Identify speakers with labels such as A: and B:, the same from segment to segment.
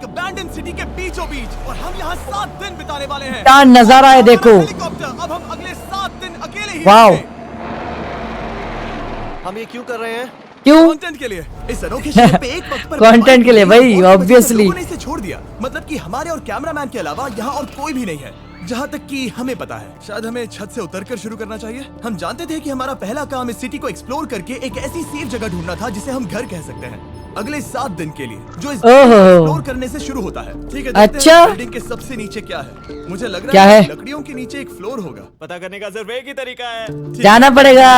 A: एक abandon city के बीचों बीच और हम यहाँ 7 दिन बिताने वाले हैं।
B: क्या नजारा है देखो।
A: हेलीकॉप्टर, अब हम अगले 7 दिन अकेले ही
B: वाओ।
A: रहेंगे।
C: हम ये क्यों कर रहे हैं?
B: क्यों?
A: कंटेंट के लिए। इस अनोखे शहर पे एक वक्त पर
B: कंटेंट के लिए भाई,
A: बहुत बच्चे
B: ऑब्वियसली।
A: लोगों ने इसे छोड़ दिया। मतलब कि हमारे और कैमरामैन के अलावा यहाँ और कोई भी नहीं है, जहाँ तक कि हमें पता है। शायद हमें छत से उतरकर शुरू करना चाहिए। हम जानते थे कि हमारा पहला काम इस सिटी को एक्सप्लोर करके एक ऐसी सेफ जगह ढूंढना था जिसे हम घर कह सकते हैं, अगले 7 दिन के लिए, जो इस एक्सप्लोर करने से शुरू होता है। ठीक है, देखते
B: अच्छा।
A: हैं बिल्डिंग के सबसे नीचे क्या है। मुझे लग
B: क्या
A: रहा है
B: है?
A: लकड़ियों के नीचे एक फ्लोर होगा।
D: पता करने का सिर्फ एक ही तरीका है।
B: जाना पड़ेगा।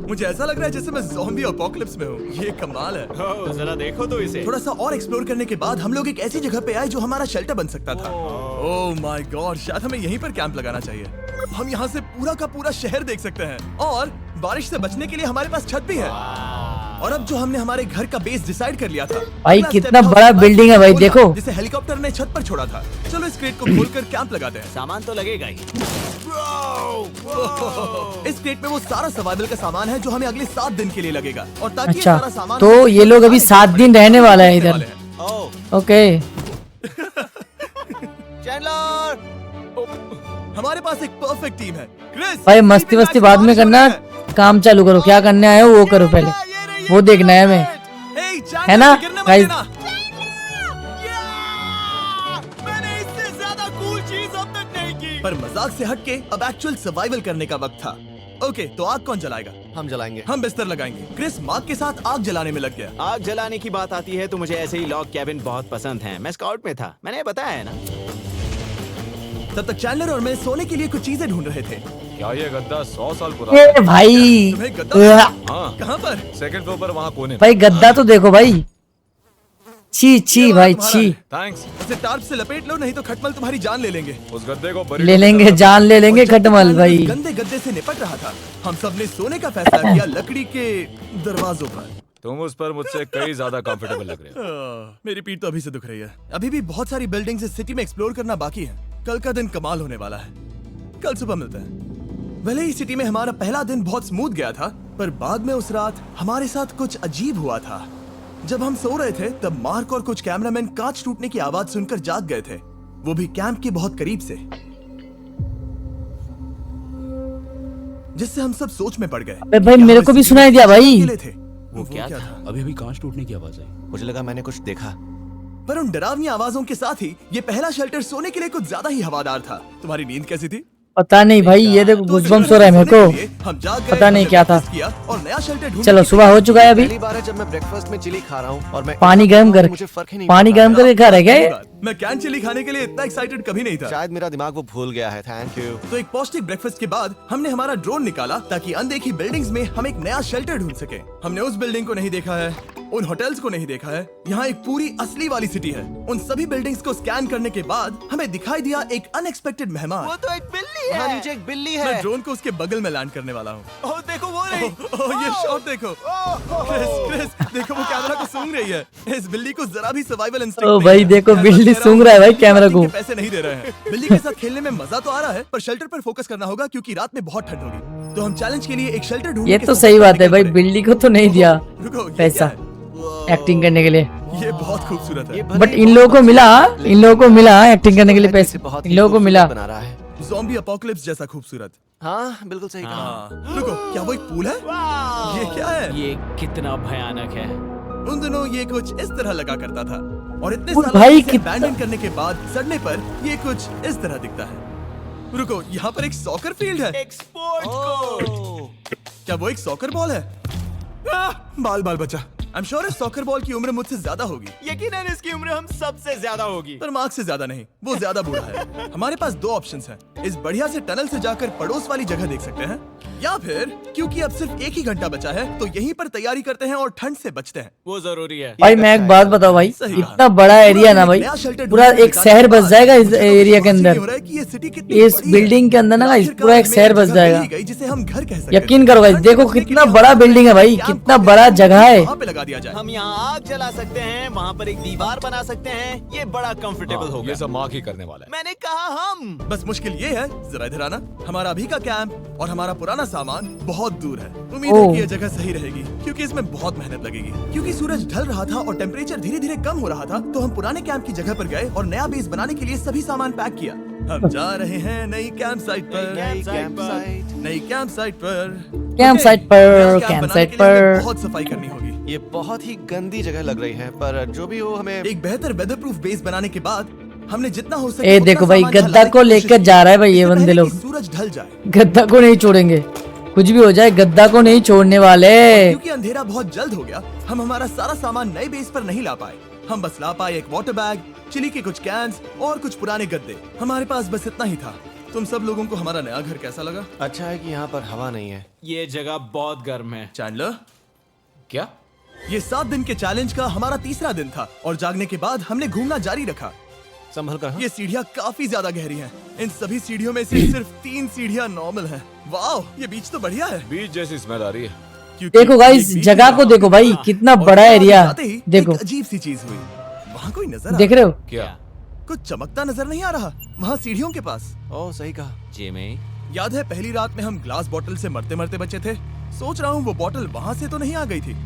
A: मुझे ऐसा लग रहा है जैसे मैं ज़ॉम्बी अपोकलिप्स में हूँ। ये कमाल है।
D: ओह, जरा देखो तो इसे।
A: थोड़ा सा और एक्सप्लोर करने के बाद हम लोग एक ऐसी जगह पे आए जो हमारा शेल्टर बन सकता था। ओह माय गॉड, शायद हमें यहीं पर कैंप लगाना चाहिए। हम यहाँ से पूरा का पूरा शहर देख सकते हैं और बारिश से बचने के लिए हमारे पास छत भी है। और अब जो हमने हमारे घर का बेस डिसाइड कर लिया था,
B: भाई
A: अगला
B: कितना
A: step
B: बड़ा
A: था
B: बिल्डिंग है भाई,
A: खोलना,
B: देखो।
A: जिसे हेलीकॉप्टर ने छत पर छोड़ा था। चलो इस क्रेट को खोलकर कैंप लगाते हैं।
D: सामान तो लगेगा ही।
A: इस क्रेट में वो सारा सर्वाइवल का सामान है जो हमें अगले 7 दिन के लिए लगेगा। और ताकि ये
B: अच्छा,
A: सारा सामान
B: तो ये लोग अभी 7 दिन रहने वाला है इधर।
D: ओह,
B: ओके।
D: चैंडलर।
A: हमारे पास एक परफेक्ट टीम है। क्रिस,
B: भाई मस्ती वस्ती बाद में करना, काम चालू करो। क्या करने आए हो वो करो पहले, वो देखना है हमें,
A: Hey, Chandler,
B: है ना
A: गिरने मत
B: गाइस?
A: देना। मैंने इससे ज्यादा कूल चीज अब तक नहीं की। पर मजाक से हटके अब एक्चुअल सर्वाइवल करने का वक्त था। ओके, तो आग कौन जलाएगा?
C: हम जलाएंगे।
A: हम बिस्तर लगाएंगे। क्रिस मार्क के साथ आग जलाने में लग गया।
D: आग जलाने की बात आती है तो मुझे ऐसे ही लॉग कैबिन बहुत पसंद है। मैं स्काउट में था, मैंने बताया है ना।
A: तब तक चैंडलर और मैं सोने के लिए कुछ चीजें ढूंढ रहे थे।
E: क्या ये गद्दा 100 साल पुराना है?
B: ए भाई,
A: तुम्हें गद्दा
E: हाँ,
A: कहाँ पर?
E: सेकंड फ्लोर पर वहाँ कोने में।
B: भाई गद्दा तो देखो भाई। छी छी भाई छी।
E: थैंक्स।
A: इसे टार्प से लपेट लो, नहीं तो खटमल तुम्हारी जान ले लेंगे।
E: उस गद्दे को बरी
B: ले लेंगे, जान ले लेंगे
A: और जब तक
B: खटमल
A: चैंडलर
B: भाई।
A: इस गंदे गद्दे से निपट रहा था, हम सब ने सोने का फैसला किया लकड़ी के दरवाजों पर।
E: तुम उस पर मुझसे कई ज्यादा कंफर्टेबल लग रहे हो।
A: मेरी पीठ तो अभी से दुख रही है। अभी भी बहुत सारी बिल्डिंग्स इस सिटी में एक्सप्लोर करना बाकी है। कल का दिन कमाल होने वाला है। कल सुबह मिलते हैं। भले ही सिटी में हमारा पहला दिन बहुत स्मूथ गया था, पर बाद में उस रात हमारे साथ कुछ अजीब हुआ था। जब हम सो रहे थे तब मार्क और कुछ कैमरामैन कांच टूटने की आवाज सुनकर जाग गए थे, वो भी कैंप के बहुत करीब से, जिससे हम सब सोच में पड़ गए।
B: अबे भाई मेरे को भी सुनाई दिया भाई।
A: अकेले थे।
D: वो क्या था?
F: अभी अभी कांच टूटने की आवाज आई।
C: मुझे लगा मैंने कुछ देखा।
A: पर उन डरावनी आवाजों के साथ ही ये पहला शेल्टर सोने के लिए कुछ ज्यादा ही हवादार था। तुम्हारी नींद कैसी थी?
B: पता नहीं भाई, ये देखो गूज़बम्प्स हो रहा है मेरे को।
A: हम जाग गए,
B: पता नहीं
A: हमने
B: क्या था।
A: breakfast किया और नया शेल्टर ढूंढने
B: चलो
A: की
B: सुबह हो चुका है अभी।
C: पहली बार है जब मैं ब्रेकफास्ट में चिली खा रहा हूँ और मैं
B: पानी गर्म कर,
C: मुझे फर्क ही नहीं
B: पानी
C: पड़ता
B: गर्म करके खा रहे क्या ये?
A: मैं कैन चिली खाने के लिए इतना एक्साइटेड कभी नहीं था।
C: शायद मेरा दिमाग वो भूल गया है। Thank you.
A: तो एक पौष्टिक ब्रेकफास्ट के बाद हमने हमारा ड्रोन निकाला ताकि अनदेखी बिल्डिंग्स में हम एक नया शेल्टर ढूंढ सके। हमने उस बिल्डिंग को नहीं देखा है, उन होटल्स को नहीं देखा है। यहाँ एक पूरी असली वाली सिटी है। उन सभी बिल्डिंग्स को स्कैन करने के बाद हमें दिखाई दिया एक अनएक्सपेक्टेड मेहमान।
D: वो तो एक बिल्ली
C: वहाँ
D: है।
C: नीचे एक बिल्ली
A: मैं
C: है।
A: ड्रोन को उसके बगल में लैंड करने वाला हूँ।
D: ओह, देखो वो रही।
A: ये शॉट देखो। क्रिस, देखो वो कैमरा को सूंघ रही है। इस बिल्ली को जरा भी सर्वाइवल इंस्टिंक्ट
B: ओ
A: नहीं
B: भाई
A: है।
B: देखो,
A: मैं
B: बिल्ली
A: बस कह
B: सूंघ
A: हूँ
B: रहा है भाई
A: कि
B: कैमरा
A: पार्टी
B: को।
A: के पैसे नहीं दे रहे हैं। बिल्ली के साथ खेलने में मजा तो आ रहा है, पर शेल्टर पर फोकस करना होगा क्योंकि रात में बहुत ठंड होगी। तो हम चैलेंज के लिए एक शेल्टर ढूंढने
B: ये
A: के
B: तो
A: सफर
B: सही
A: पर
B: बात है
A: निकल
B: भाई,
A: पड़े।
B: बिल्ली को तो नहीं दिया
A: रुको, ये
B: पैसा
A: क्या है?
B: एक्टिंग करने के लिए।
A: ये बहुत खूबसूरत है।
B: बट इन लोगों को मिला, इन लोगों को मिला एक्टिंग करने के लिए पैसे,
C: बहुत
B: इन
C: ही
B: लोगों को मिला।
C: खूबसूरत बना रहा है।
A: ज़ॉम्बी अपोकलिप्स जैसा खूबसूरत।
C: हाँ बिल्कुल सही कहा।
A: हाँ। रुको, क्या वो एक पूल है?
D: वाह!
A: ये क्या है?
D: ये कितना भयानक है।
A: उन दिनों ये कुछ इस तरह लगा करता था और इतने
B: ओ
A: सालों
B: भाई,
A: से
B: कितना-
A: abandon करने के बाद सड़ने पर ये कुछ इस तरह दिखता है। रुको, यहाँ पर एक सॉकर फील्ड है।
D: एक स्पोर्ट्स कोर्ट।
A: क्या वो एक सॉकर बॉल है? बाल बाल बचा। I am sure soccer ball की उम्र मुझसे ज्यादा होगी,
D: यकीनन इसकी उम्र हम सबसे ज्यादा होगी।
A: पर मार्क से ज्यादा नहीं। वो ज्यादा बूढ़ा है। हमारे पास 2 ऑप्शंस हैं। इस बढ़िया से टनल से जाकर पड़ोस वाली जगह देख सकते हैं, या फिर क्योंकि अब सिर्फ 1 ही घंटा बचा है तो यहीं पर तैयारी करते हैं और ठंड से बचते हैं।
D: वो जरूरी है।
B: भाई मैं एक बात बताऊं भाई,
A: सही कहा।
B: इतना बड़ा एरिया ना भाई,
A: नया शेल्टर
B: पूरा
A: ढूंढने
B: एक
A: के
B: शहर
A: बाद
B: बस जाएगा इस
A: मुझे तो
B: एरिया के
A: विश्वास ही
B: अंदर।
A: नहीं हो रहा है कि ये सिटी कितनी
B: इस
A: बड़ी है।
B: बिल्डिंग के अंदर ना गाइस,
A: आखिरकार
B: पूरा एक
A: हमें
B: शहर बस
A: जगह
B: जाएगा।
A: मिल ही गई जिसे हम घर कह सकते
B: यकीन
A: हैं।
B: करो गाइस,
A: ठंड
B: देखो
A: से बचने के
B: कितना
A: लिए
B: बड़ा
A: हम
B: बिल्डिंग है भाई,
A: कैंप
B: कितना
A: को
B: बड़ा जगह है।
A: वहाँ पे लगा दिया जाए।
D: हम यहाँ आग जला सकते हैं, वहाँ पर एक दीवार बना सकते हैं। ये बड़ा कंफर्टेबल
E: हाँ,
D: होगा।
E: ये सब मार्क ही करने वाला है।
D: मैंने कहा हम।
A: बस मुश्किल ये है, जरा इधर आना। हमारा अभी का कैंप और हमारा पुराना सामान बहुत दूर है। उम्मीद है कि यह जगह सही रहेगी क्योंकि इसमें बहुत मेहनत लगेगी। क्योंकि सूरज ढल रहा था और टेम्परेचर धीरे धीरे कम हो रहा था, तो हम पुराने कैंप की जगह पर गए और नया बेस बनाने के लिए सभी सामान पैक किया। हम जा रहे हैं नई कैंप साइट पर। नई कैंप साइट पर
B: कैंप साइट पर
A: कैंप
B: कैंप
A: बनाने
B: साइट
A: के लिए हमें
B: पर
A: बहुत सफाई करनी होगी।
C: ये बहुत ही गंदी जगह लग रही है, पर जो भी हो हमें
A: एक बेहतर वेदर प्रूफ बेस बनाने के बाद हमने जितना हो सके
B: ए
A: उतना
B: देखो भाई,
A: सामान
B: गद्दा
A: जलाने की
B: को
A: कोशिश
B: लेकर
A: की।
B: जा रहा है भाई ये
A: इससे
B: बंदे
A: पहले
B: लोग।
A: कि सूरज ढल जाए,
B: गद्दा को नहीं छोड़ेंगे, कुछ भी हो जाए गद्दा को नहीं छोड़ने वाले।
A: क्योंकि अंधेरा बहुत जल्द हो गया, हम हमारा सारा सामान नए बेस पर नहीं ला पाए। हम बस ला पाए एक वाटर बैग, चिली के कुछ कैंस और कुछ पुराने गद्दे। हमारे पास बस इतना ही था। तुम सब लोगों को हमारा नया घर कैसा लगा?
C: अच्छा है कि यहाँ पर हवा नहीं है।
D: ये जगह बहुत गर्म है।
A: चैंडलर,
E: क्या?
A: ये 7 दिन के चैलेंज का हमारा तीसरा दिन था और जागने के बाद हमने घूमना जारी रखा।
C: संभल कर हाँ?
A: ये सीढ़ियाँ काफी ज्यादा गहरी हैं। इन सभी सीढ़ियों में से सिर्फ 3 सीढ़ियाँ नॉर्मल हैं। वाह, ये बीच तो बढ़िया है।
E: बीच जैसी स्मेल आ रही है।
A: क्योंकि
B: देखो गाइस,
A: एक बीच
B: जगह
A: में
B: को देखो भाई, कितना
A: और
B: बड़ा
A: वहाँ
B: एरिया।
A: जाते ही
B: देखो
A: एक अजीब सी चीज हुई। वहाँ कोई नजर
B: देख रहे हो?
E: क्या?
A: कुछ चमकता नजर नहीं आ रहा वहाँ सीढ़ियों के पास।
C: ओह सही कहा।
D: जिमी,
A: याद है पहली रात में हम ग्लास बोतल से मरते मरते बचे थे? सोच रहा हूँ वो बोतल वहाँ से तो नहीं आ गई थी।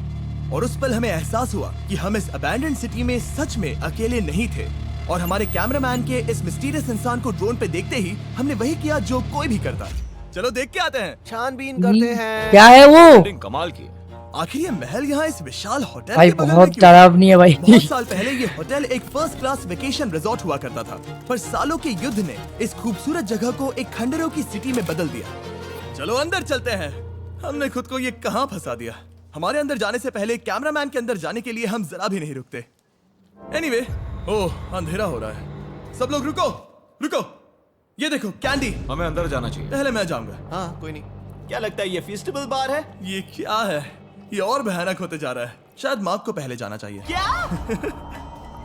A: और उस पल हमें एहसास हुआ कि हम इस अबैंडन्ड सिटी में सच में अकेले नहीं थे। और हमारे कैमरामैन के इस मिस्टीरियस इंसान को ड्रोन पे देखते ही हमने वही किया जो कोई भी करता। चलो देख के आते हैं।
C: छानबीन करते हैं।
B: क्या है वो?
E: बिल्डिंग कमाल की है।
A: आखिर ये महल यहाँ इस विशाल होटल
B: भाई
A: के बगल में
B: बहुत
A: क्यों?
B: खराब नहीं है भाई।
A: बहुत साल पहले ये होटल एक फर्स्ट क्लास वेकेशन रिजॉर्ट हुआ करता था, पर सालों के युद्ध ने इस खूबसूरत जगह को एक खंडरों की सिटी में बदल दिया। चलो अंदर चलते हैं। हमने खुद को ये कहां फंसा दिया। हमारे अंदर जाने से पहले कैमरामैन के अंदर जाने के लिए हम जरा भी नहीं रुकते। एनीवे, ओह अंधेरा हो रहा है। सब लोग रुको, रुको। ये देखो कैंडी।
E: हमें अंदर जाना चाहिए।
A: पहले मैं जाऊंगा।
C: हाँ कोई नहीं।
D: क्या लगता है ये फेस्टिवल बार है?
A: ये क्या है? ये और भयानक होते जा रहा है। शायद मार्क को पहले जाना चाहिए।
D: क्या?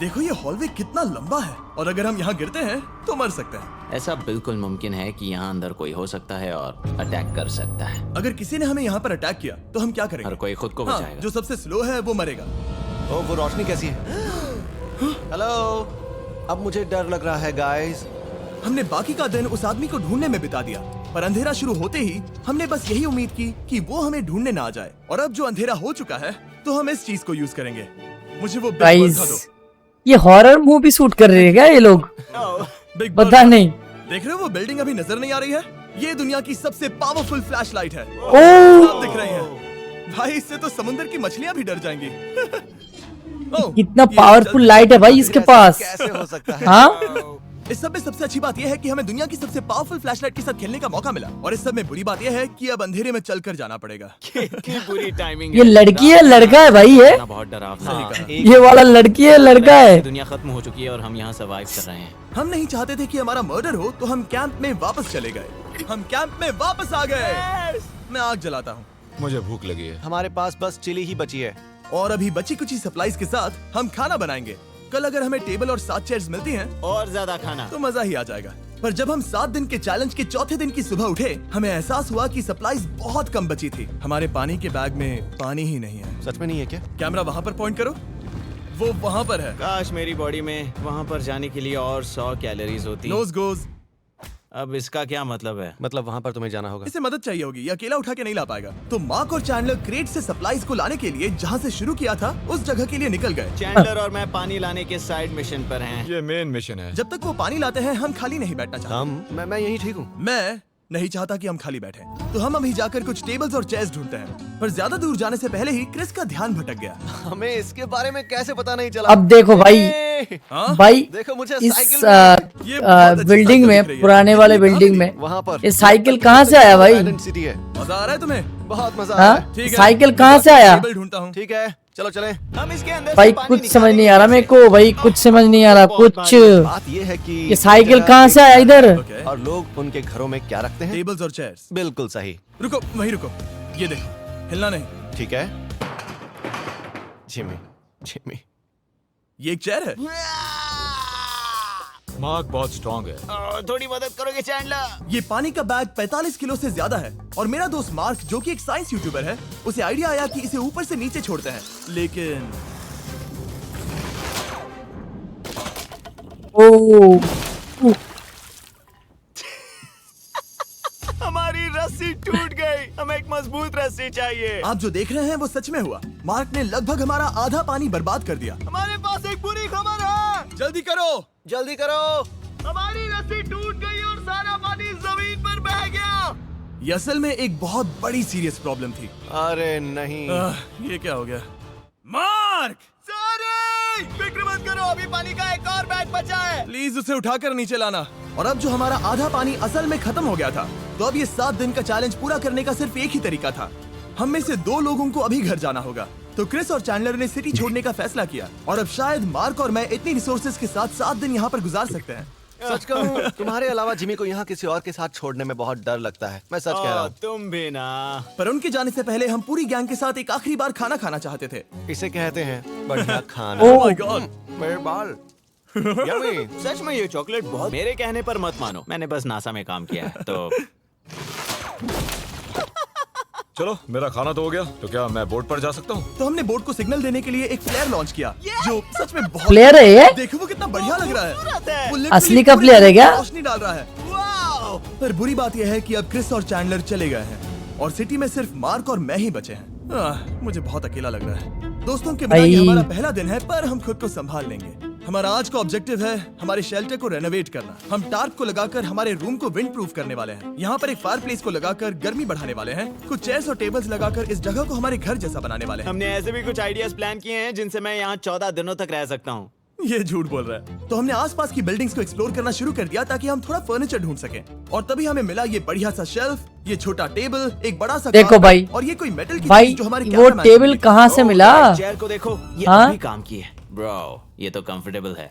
A: देखो ये हॉलवे कितना लंबा है और अगर हम यहाँ गिरते हैं तो मर सकते हैं।
D: ऐसा बिल्कुल मुमकिन है कि यहाँ अंदर कोई हो सकता है और अटैक कर सकता है।
A: अगर किसी ने हमें यहाँ पर अटैक किया तो हम क्या करेंगे?
D: हर कोई खुद को
A: हाँ,
D: बचाएगा।
A: जो सबसे स्लो है वो मरेगा।
C: ओह वो रोशनी कैसी है? हेलो, अब मुझे डर लग रहा है गाइस।
A: हमने बाकी का दिन उस आदमी को ढूंढने में बिता दिया, पर अंधेरा शुरू होते ही हमने बस यही उम्मीद की कि वो हमें ढूंढने ना आ जाए। और अब जो अंधेरा हो चुका है तो हम इस चीज को यूज करेंगे। मुझे वो बिग बर्ड
B: गाइस,
A: उठा दो।
B: ये हॉरर मूवी शूट कर रहे हैं क्या ये लोग?
A: बिग बर्ड
B: पता
A: उठा दो।
B: नहीं।
A: देख रहे हो वो बिल्डिंग अभी नजर नहीं आ रही है? ये दुनिया की सबसे पावरफुल फ्लैशलाइट है।
B: ओह
A: आप दिख रहे हैं भाई, इससे तो समुद्र की मछलियां भी डर जाएंगी। ओह,
B: कितना
A: ये
B: पावरफुल
A: जल्द-
B: लाइट है भाई इसके पास।
C: कैसे हो सकता है?
B: हाँ
A: इस सब में सबसे अच्छी बात यह है कि हमें दुनिया की सबसे पावरफुल फ्लैशलाइट के साथ खेलने का मौका मिला। और इस सब में बुरी बात यह है कि अब अंधेरे में चलकर जाना पड़ेगा।
D: कितनी बुरी टाइमिंग
B: ये लड़की है लड़का है भाई ये?
D: बहुत डरावना है।
B: ये वाला लड़की है लड़का है?
D: दुनिया खत्म हो चुकी है और हम यहाँ सर्वाइव कर रहे हैं।
A: हम नहीं चाहते थे कि हमारा मर्डर हो, तो हम कैंप में वापस चले गए। हम कैंप में वापस आ गए। मैं आग जलाता हूँ
E: मुझे भूख लगी है।
C: हमारे पास बस चिली ही बची है।
A: और अभी बची कुची सप्लाईज के साथ हम खाना बनाएंगे। कल अगर हमें टेबल और 7 चेयर्स मिलती हैं
D: और ज्यादा खाना।
A: तो मजा ही आ जाएगा। पर जब हम 7 दिन के चैलेंज के चौथे दिन की सुबह उठे, हमें एहसास हुआ कि सप्लाईज बहुत कम बची थी। हमारे पानी के बैग में पानी ही नहीं है।
C: सच में नहीं है क्या?
A: कैमरा वहाँ पर पॉइंट करो, वो वहाँ पर है।
D: काश मेरी बॉडी में वहाँ पर जाने के लिए और 100 कैलोरीज होती।
A: Nose goes.
D: अब इसका क्या मतलब है?
C: मतलब वहाँ पर तुम्हें जाना होगा।
A: इसे मदद चाहिए होगी, ये अकेला उठा के नहीं ला पाएगा। तो मार्क और चैंडलर क्रेट से सप्लाईज को लाने के लिए जहाँ से शुरू किया था उस जगह के लिए निकल गए।
D: चैंडलर और मैं पानी लाने के साइड मिशन पर हैं।
E: ये मेन मिशन है।
A: जब तक वो पानी लाते हैं हम खाली नहीं बैठना चाहते।
C: मैं यही ठीक हूँ।
A: मैं नहीं चाहता कि हम खाली बैठे, तो हम अभी जाकर कुछ टेबल्स और चेयर्स ढूंढते हैं। पर ज्यादा दूर जाने से पहले ही क्रिस का ध्यान भटक गया।
C: हमें इसके बारे में कैसे पता नहीं चला?
B: अब देखो भाई,
A: हाँ?
B: भाई
C: देखो मुझे
B: इस
C: साइकिल
A: ये बहुत अच्छी
B: बिल्डिंग
A: साइकिल
B: में,
A: दिख रही है।
B: पुराने वाले
A: ये कहाँ
B: बिल्डिंग
A: मिली?
B: में
C: वहाँ पर
B: ये साइकिल कहाँ से आया भाई?
C: आइलैंड सिटी है।
A: मजा आ रहा है तुम्हें?
C: बहुत मजा आ रहा है।
B: हाँ
A: ठीक है,
B: साइकिल कहाँ से आया?
A: टेबल ढूंढता हूँ।
C: ठीक है चलो चलें।
D: हम इसके अंदर
B: भाई
D: से पानी
B: कुछ समझ नहीं
D: निकालेंगे
B: आ रहा मेरे को भाई, कुछ समझ नहीं आ रहा कुछ।
C: बात ये है कि
B: ये साइकिल
C: जगह
B: कहाँ से आया इधर?
A: ओके,
C: और लोग उनके घरों में क्या रखते हैं?
A: टेबल्स और चेयर्स।
C: बिल्कुल सही।
A: रुको, वहीं रुको। ये देखो, हिलना नहीं।
C: ठीक है जिमी, जिमी।
A: ये एक चेयर है।
E: मार्क बहुत स्ट्रांग है।
D: थोड़ी मदद करोगे चैंडलर?
A: ये पानी का बैग 45 किलो से ज्यादा है और मेरा दोस्त मार्क जो कि एक साइंस यूट्यूबर है, उसे आइडिया आया कि इसे ऊपर से नीचे छोड़ते हैं। लेकिन
B: ओ
D: हमारी रस्सी टूट गई। रस्सी चाहिए।
A: आप जो देख रहे हैं वो सच में हुआ। मार्क ने लगभग हमारा आधा पानी बर्बाद कर दिया।
C: हमारे पास एक बुरी खबर है।
A: जल्दी करो।
C: जल्दी करो।
A: हमारी रस्सी टूट गई और सारा पानी जमीन पर बह गया। ये असल में एक बहुत बड़ी सीरियस प्रॉब्लम थी।
C: अरे नहीं।
A: ये क्या हो गया? मार्क! सॉरी! फिक्र मत करो, अभी पानी का एक और बैग बचा है। प्लीज उसे उठाकर नीचे लाना। और अब जो हमारा आधा पानी असल में खत्म हो गया था, तो अब ये 7 दिन का चैलेंज पूरा करने का सिर्फ एक ही तरीका था। हम में से 2 लोगों को अभी घर जाना होगा। तो क्रिस और चैंडलर ने सिटी छोड़ने का फैसला किया और अब शायद मार्क और मैं इतनी रिसोर्सेज के साथ 7 दिन यहाँ पर गुजार सकते हैं।
C: सच कहूँ, तुम्हारे अलावा जिमी को यहाँ किसी और के साथ छोड़ने में बहुत डर लगता है। मैं सच कह रहा हूँ।
D: तुम भी ना।
A: पर उनके जाने से पहले हम पूरी गैंग के साथ एक आखिरी बार खाना खाना चाहते थे।
C: इसे कहते हैं बढ़िया खाना।
A: Oh my God!
C: मेरे बाल। यम्मी।
D: सच में ये चॉकलेट बहुत, मेरे कहने पर मत मानो, मैंने बस नासा में काम किया है तो।
E: चलो मेरा खाना तो हो गया, तो क्या मैं बोट पर जा सकता हूँ?
A: तो हमने बोट को सिग्नल देने के लिए एक फ्लेयर लॉन्च किया, जो सच में बहुत
B: प्लेयर है ये?
A: देखो वो कितना बढ़िया लग रहा है। वो literally
B: असली का
A: पूरे
B: player है क्या?
A: रोशनी डाल रहा है। पर बुरी बात यह है कि अब क्रिस और चैंडलर चले गए हैं और सिटी में सिर्फ मार्क और मैं ही बचे हैं। मुझे बहुत अकेला लग रहा है। दोस्तों के बिना ये
B: भाई।
A: हमारा पहला दिन है, पर हम खुद को संभाल लेंगे। हमारा आज का ऑब्जेक्टिव है हमारे शेल्टर को रेनोवेट करना। हम टार्प को लगाकर हमारे रूम को विंड प्रूफ करने वाले हैं। यहाँ पर एक फायर प्लेस को लगाकर गर्मी बढ़ाने वाले हैं। कुछ चेयर्स और टेबल्स लगाकर इस जगह को हमारे घर जैसा बनाने वाले हैं।
D: हमने ऐसे भी कुछ आइडियाज प्लान किए हैं जिनसे मैं यहाँ 14 दिनों तक रह सकता हूँ।
A: ये झूठ बोल रहा है। तो हमने आसपास की बिल्डिंग्स को एक्सप्लोर करना शुरू कर दिया ताकि हम थोड़ा फर्नीचर ढूंढ सकें। और तभी हमें मिला ये बढ़िया सा शेल्फ, ये छोटा टेबल, एक बड़ा सा
B: देखो
A: कारपेट
B: भाई।
A: और ये कोई मेटल की
B: भाई
A: चीज जो हमारे
B: वो
A: कैमरामैन
B: टेबल
A: ने
B: कहाँ से मिला?
D: चेयर को देखो, ये
B: हाँ?
D: अभी काम की है। ब्रो, ये तो कंफर्टेबल है।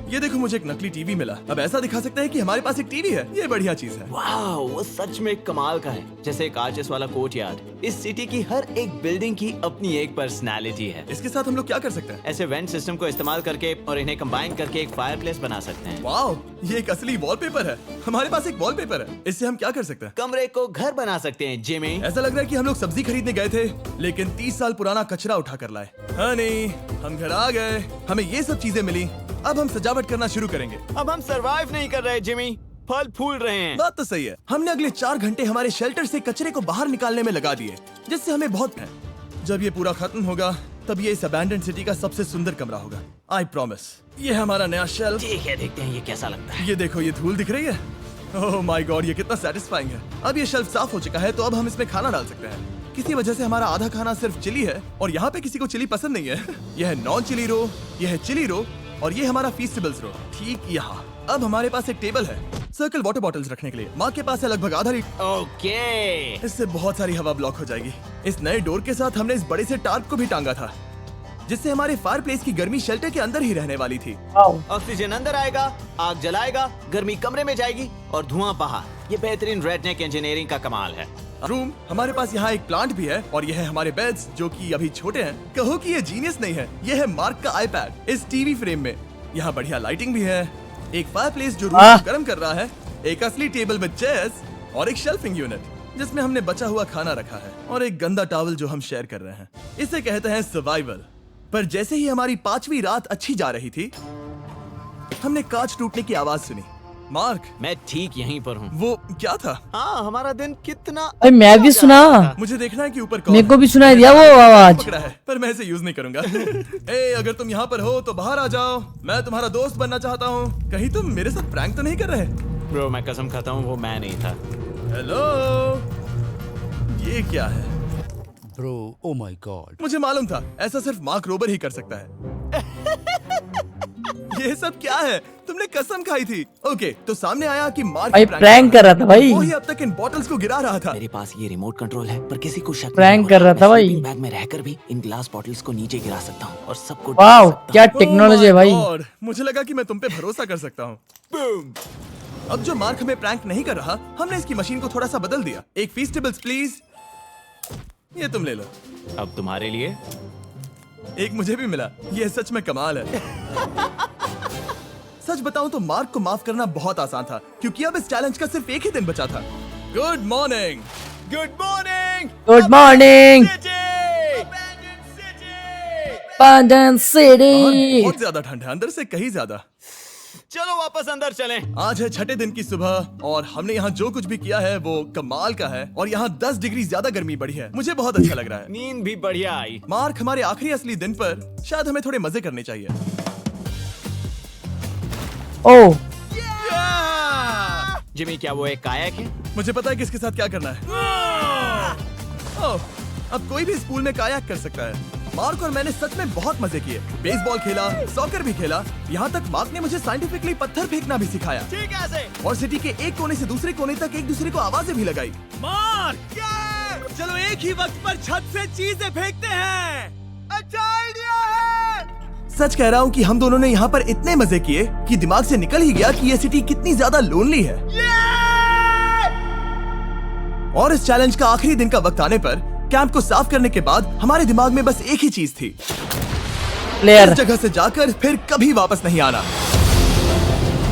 A: ये देखो मुझे एक नकली टीवी मिला। अब ऐसा दिखा सकते हैं कि हमारे पास एक टीवी है। ये बढ़िया चीज है।
D: वाह, वो सच में कमाल का है। जैसे एक आर्टिस्ट वाला कोर्टयार्ड। इस सिटी की हर एक बिल्डिंग की अपनी एक पर्सनालिटी है।
A: इसके साथ हम लोग क्या कर सकते हैं?
D: ऐसे वेंट सिस्टम को इस्तेमाल करके और इन्हें कंबाइन करके एक फायरप्लेस बना सकते हैं।
A: वाओ, ये एक असली वॉलपेपर है। हमारे पास एक वॉलपेपर है। इससे हम क्या कर सकते हैं?
D: कमरे को घर बना सकते हैं जिमी।
A: ऐसा लग रहा है कि हम लोग सब्जी खरीदने गए थे, लेकिन 30 साल पुराना कचरा उठा कर लाए। हनी, हम घर आ गए। हमें ये सब चीजें मिली। अब हम सजावट करना शुरू करेंगे।
D: अब हम सरवाइव नहीं कर रहे जिमी, फल फूल रहे हैं।
A: बात तो सही है। हमने अगले 4 घंटे हमारे शेल्टर से कचरे को बाहर निकालने में लगा दिए, जिससे हमें बहुत है। जब ये पूरा खत्म होगा, तब ये इस अबैंडन्ड सिटी का सबसे सुंदर कमरा होगा। I promise. ये है हमारा नया शेल्फ।
D: ठीक है, देखते हैं ये कैसा लगता है।
A: ये देखो, ये धूल दिख रही है। ओह माय गॉड, ये कितना सेटिस्फाइंग है। अब ये शेल्फ साफ हो चुका है, तो अब हम इसमें खाना डाल सकते हैं। किसी वजह से हमारा आधा खाना सिर्फ चिली है और यहाँ पे किसी को चिली पसंद नहीं है। यह है नॉन चिली रो, यह है चिली रो और ये हमारा फीस्टेबल्स रो, ठीक यहाँ। अब हमारे पास एक टेबल है सर्कल वाटर बॉटल्स रखने के लिए। माँ के पास है लगभग आधा लीटर।
D: ओके।
A: इससे बहुत सारी हवा ब्लॉक हो जाएगी। इस नए डोर के साथ हमने इस बड़े से टार्प को भी टांगा था, जिससे हमारे फायर प्लेस की गर्मी शेल्टर के अंदर ही रहने वाली थी।
D: ऑक्सीजन अंदर आएगा, आग जलाएगा, गर्मी कमरे में जाएगी और धुआं बाहर। ये बेहतरीन रेडनेक इंजीनियरिंग का कमाल है।
A: रूम, हमारे पास यहाँ एक प्लांट भी है और यह है हमारे बेड्स, जो कि अभी छोटे हैं। कहो कि ये जीनियस नहीं है। यह है मार्क का आईपैड इस टीवी फ्रेम में। यहाँ बढ़िया लाइटिंग भी है, एक फायर प्लेस जो रूम को गर्म कर रहा है, एक असली टेबल विद चेयर्स और एक शेल्फिंग यूनिट जिसमें हमने बचा हुआ खाना रखा है, और एक गंदा टॉवल जो हम शेयर कर रहे हैं। इसे कहते हैं सर्वाइवल। पर जैसे ही हमारी 5वीं रात अच्छी जा रही थी, हमने कांच टूटने की आवाज सुनी। मार्क,
D: मैं ठीक यहीं पर हूँ।
A: वो क्या था?
D: हाँ, हमारा दिन कितना
B: अरे मैं भी सुना,
A: मुझे देखना है कि ऊपर कौन
B: मेरे को
A: है।
B: भी सुनाई दिया वो आवाज।
A: पकड़ा है, पर मैं इसे यूज नहीं करूंगा। ए, अगर तुम यहाँ पर हो तो बाहर आ जाओ। मैं तुम्हारा दोस्त बनना चाहता हूँ। कहीं तुम मेरे साथ प्रैंक तो नहीं कर रहे?
D: ब्रो, मैं कसम खाता हूँ वो मैं नहीं था।
A: हेलो, ये क्या है?
F: Bro, oh my God.
A: मुझे मालूम था ऐसा सिर्फ मार्क रोबर ही कर सकता है। ये सब क्या है? तुमने कसम खाई थी। ओके, तो सामने आया कि मार्क
B: भाई प्रैंक कर रहा था भाई।
A: वो ही अब तक इन बॉटल्स को गिरा रहा था।
D: मेरे पास ये रिमोट कंट्रोल है, पर किसी को शक
B: प्रैंक
D: नहीं
B: कर रहा
D: होगा।
B: था
D: मैं
B: भाई।
D: स्लीपिंग बैग में रहकर भी इन ग्लास बॉटल्स को नीचे गिरा सकता हूँ और सबको
B: वाओ,
D: डरा सकता
B: क्या
D: हूँ।
B: टेक्नोलॉजी है भाई।
A: और मुझे लगा कि मैं तुम पे भरोसा कर सकता हूँ। अब जो मार्क हमें प्रैंक नहीं कर रहा, हमने इसकी मशीन को थोड़ा सा बदल दिया। एक फीस्टेबल्स प्लीज। ये तुम ले लो।
D: अब तुम्हारे लिए
A: एक मुझे भी मिला। ये सच में कमाल है। सच बताऊं तो मार्क को माफ करना बहुत आसान था, क्योंकि अब इस चैलेंज का सिर्फ एक ही दिन बचा था। Good morning. Good morning.
B: Good morning पैंडन
A: बाहर
B: सिटी।
A: बहुत ज्यादा ठंड है, अंदर से कहीं ज्यादा।
D: चलो वापस अंदर चलें।
A: आज है छठे दिन की सुबह और हमने यहाँ जो कुछ भी किया है वो कमाल का है और यहाँ 10 डिग्री ज्यादा गर्मी बढ़ी है। मुझे बहुत अच्छा लग रहा है।
D: नींद भी बढ़िया आई।
A: मार्क, हमारे आखिरी असली दिन पर शायद हमें थोड़े मजे करने चाहिए।
B: ओह
D: जिमी, क्या वो एक कायाक है?
A: मुझे पता है किसके साथ क्या करना है। ओह, अब कोई भी इस पूल में कायाक कर सकता है। मार्क और मैंने सच में बहुत मजे किए। बेसबॉल खेला, सॉकर भी खेला, यहाँ तक मार्क ने मुझे साइंटिफिकली पत्थर फेंकना भी सिखाया।
D: ठीक है ऐसे।
A: और सिटी के एक कोने से दूसरे कोने तक एक दूसरे को आवाजें भी लगाई।
C: मार्क, चलो एक ही वक्त पर छत से चीजें फेंकते हैं। अच्छा आइडिया है।
A: सच कह रहा हूँ कि हम दोनों ने यहाँ पर इतने मजे किए कि दिमाग से निकल ही गया कि ये सिटी कितनी ज्यादा लोनली है। और इस चैलेंज का आखिरी दिन का वक्त आने पर कैंप को साफ करने के बाद हमारे दिमाग में बस एक ही चीज थी,
B: प्लेयर
A: इस जगह से जाकर फिर कभी वापस नहीं आना।